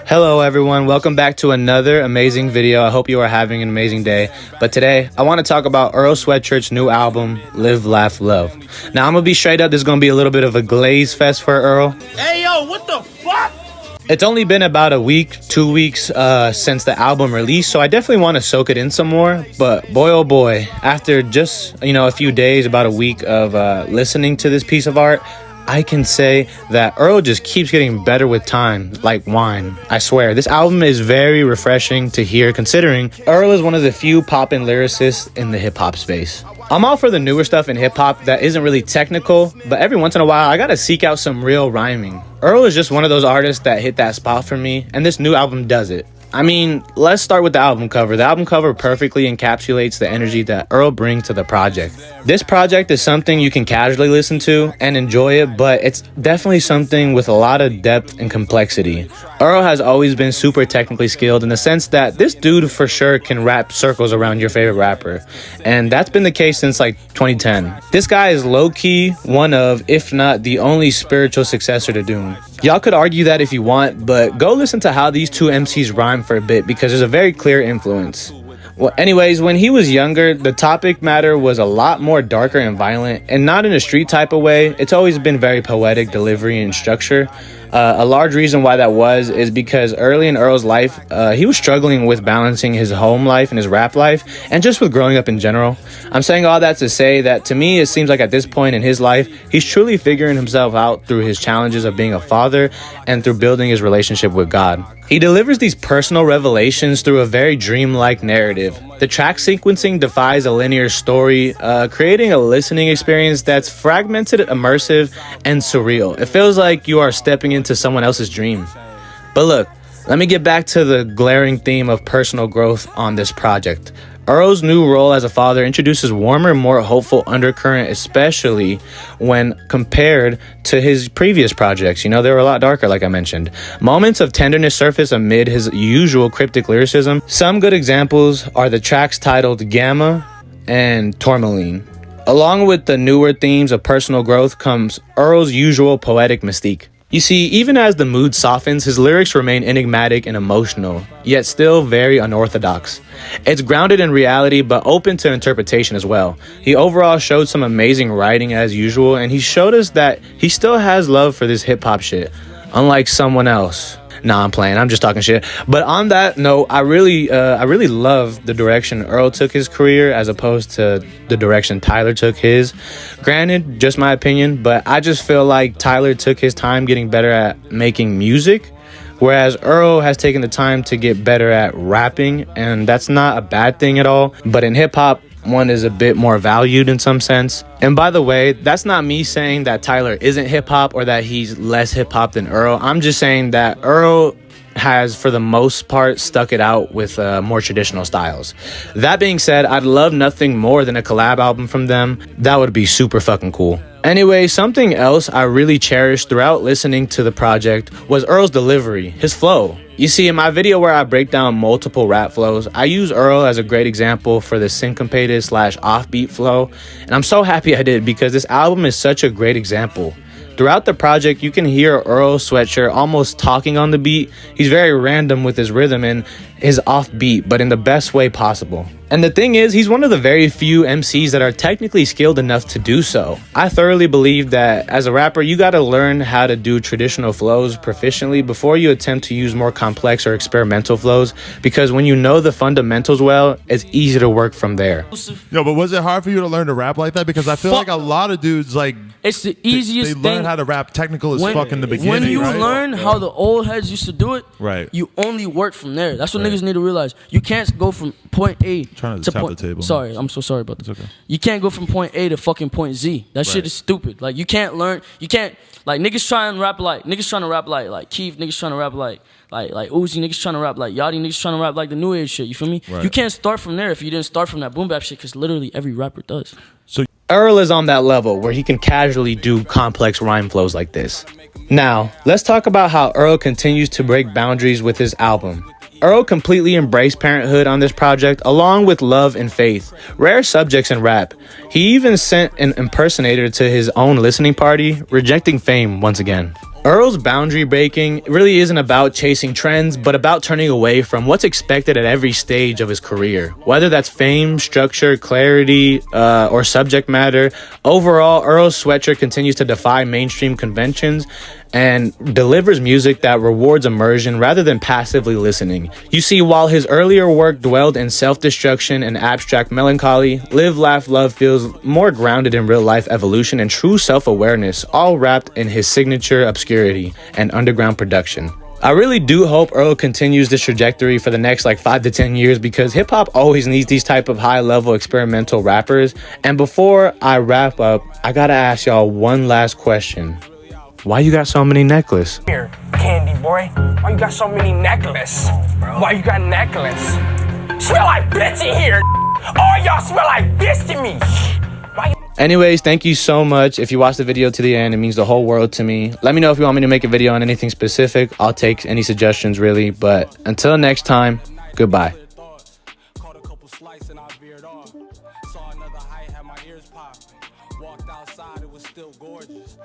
Hello everyone, welcome back to another amazing video. I hope you are having an amazing day. But today, I want to talk about Earl Sweatshirt's new album, Live, Laugh, Love. Now I'm going to be straight up, this is going to be a little bit of a glaze fest for Earl. Hey yo, what the fuck? It's only been about a week, 2 weeks since the album released, so I definitely want to soak it in some more. But boy oh boy, after just, a few days, about a week of listening to this piece of art, I can say that Earl just keeps getting better with time, like wine. I swear, this album is very refreshing to hear, considering Earl is one of the few poppin' lyricists in the hip-hop space. I'm all for the newer stuff in hip-hop that isn't really technical, but every once in a while, I gotta seek out some real rhyming. Earl is just one of those artists that hit that spot for me, and this new album does it. I mean, let's start with the album cover. The album cover perfectly encapsulates the energy that Earl brings to the project. This project is something you can casually listen to and enjoy it, but it's definitely something with a lot of depth and complexity. Earl has always been super technically skilled in the sense that this dude for sure can wrap circles around your favorite rapper, and that's been the case since like 2010. This guy is low-key one of, if not the only spiritual successor to Doom. Y'all could argue that if you want, but go listen to how these two MCs rhyme for a bit because there's a very clear influence. Well, anyways, when he was younger, the topic matter was a lot more darker and violent, and not in a street type of way. It's always been very poetic delivery and structure. A large reason why that is because early in Earl's life, he was struggling with balancing his home life and his rap life, and just with growing up in general. I'm saying all that to say that to me, it seems like at this point in his life, he's truly figuring himself out through his challenges of being a father and through building his relationship with God. He delivers these personal revelations through a very dreamlike narrative. The track sequencing defies a linear story, creating a listening experience that's fragmented, immersive, and surreal. It feels like you are stepping into someone else's dream. But look, let me get back to the glaring theme of personal growth on this project. Earl's new role as a father introduces warmer, more hopeful undercurrent, especially when compared to his previous projects. They were a lot darker, like I mentioned. Moments of tenderness surface amid his usual cryptic lyricism. Some good examples are the tracks titled Gamma and Tourmaline. Along with the newer themes of personal growth comes Earl's usual poetic mystique. You see, even as the mood softens, his lyrics remain enigmatic and emotional, yet still very unorthodox. It's grounded in reality, but open to interpretation as well. He overall showed some amazing writing as usual, and he showed us that he still has love for this hip-hop shit, unlike someone else. Nah, I'm playing. I'm just talking shit. But on that note, I really love the direction Earl took his career as opposed to the direction Tyler took his. Granted, just my opinion, but I just feel like Tyler took his time getting better at making music, whereas Earl has taken the time to get better at rapping, and that's not a bad thing at all. But in hip-hop, one is a bit more valued in some sense. And by the way, that's not me saying that Tyler isn't hip-hop or that he's less hip-hop than Earl. I'm just saying that Earl has, for the most part, stuck it out with more traditional styles. That being said, I'd love nothing more than a collab album from them. That would be super fucking cool. Anyway, something else I really cherished throughout listening to the project was Earl's delivery, his flow. You see, in my video where I break down multiple rap flows, I use Earl as a great example for the syncopated / offbeat flow, and I'm so happy I did because this album is such a great example. Throughout the project, you can hear Earl Sweatshirt almost talking on the beat. He's very random with his rhythm and his offbeat, but in the best way possible. And the thing is, he's one of the very few MCs that are technically skilled enough to do so. I thoroughly believe that as a rapper, you gotta learn how to do traditional flows proficiently before you attempt to use more complex or experimental flows, because when you know the fundamentals well, it's easy to work from there. Yo, but was it hard for you to learn to rap like that? Because I feel like a lot of dudes, like, it's the easiest they thing. learn how to rap technical as fuck in the beginning. When you right? learn how the old heads used to do it, right, you only work from there. That's what niggas need to realize. You can't go from point A trying to tap point. The table. Sorry, I'm so sorry about that. It's okay. You can't go from point A to fucking point Z. That shit is stupid. Like you can't like niggas trying to rap like Keith, niggas trying to rap like Uzi, niggas trying to rap like Yachty, niggas trying to rap like the new age shit. You feel me? Right. You can't start from there if you didn't start from that boom bap shit, because literally every rapper does. So Earl is on that level where he can casually do complex rhyme flows like this. Now, let's talk about how Earl continues to break boundaries with his album. Earl completely embraced parenthood on this project, along with love and faith, rare subjects in rap. He even sent an impersonator to his own listening party, rejecting fame once again. Earl's boundary breaking really isn't about chasing trends, but about turning away from what's expected at every stage of his career. Whether that's fame, structure, clarity, or subject matter, overall, Earl Sweatshirt continues to defy mainstream conventions and delivers music that rewards immersion rather than passively listening. You see, while his earlier work dwelled in self-destruction and abstract melancholy, Live, Laugh, Love feels more grounded in real-life evolution and true self-awareness, all wrapped in his signature obscurity and underground production. I really do hope Earl continues this trajectory for the next 5 to 10 years, because hip-hop always needs these type of high-level experimental rappers. And before I wrap up, I gotta ask y'all one last question. Why you got so many necklaces? Here, candy boy. Why you got so many necklaces? Why you got necklace? Smell like bitch in here. All y'all smell like bitch to me. Anyways, thank you so much. If you watched the video to the end, it means the whole world to me. Let me know if you want me to make a video on anything specific. I'll take any suggestions, really. But until next time, goodbye. Walked outside, it was still gorgeous.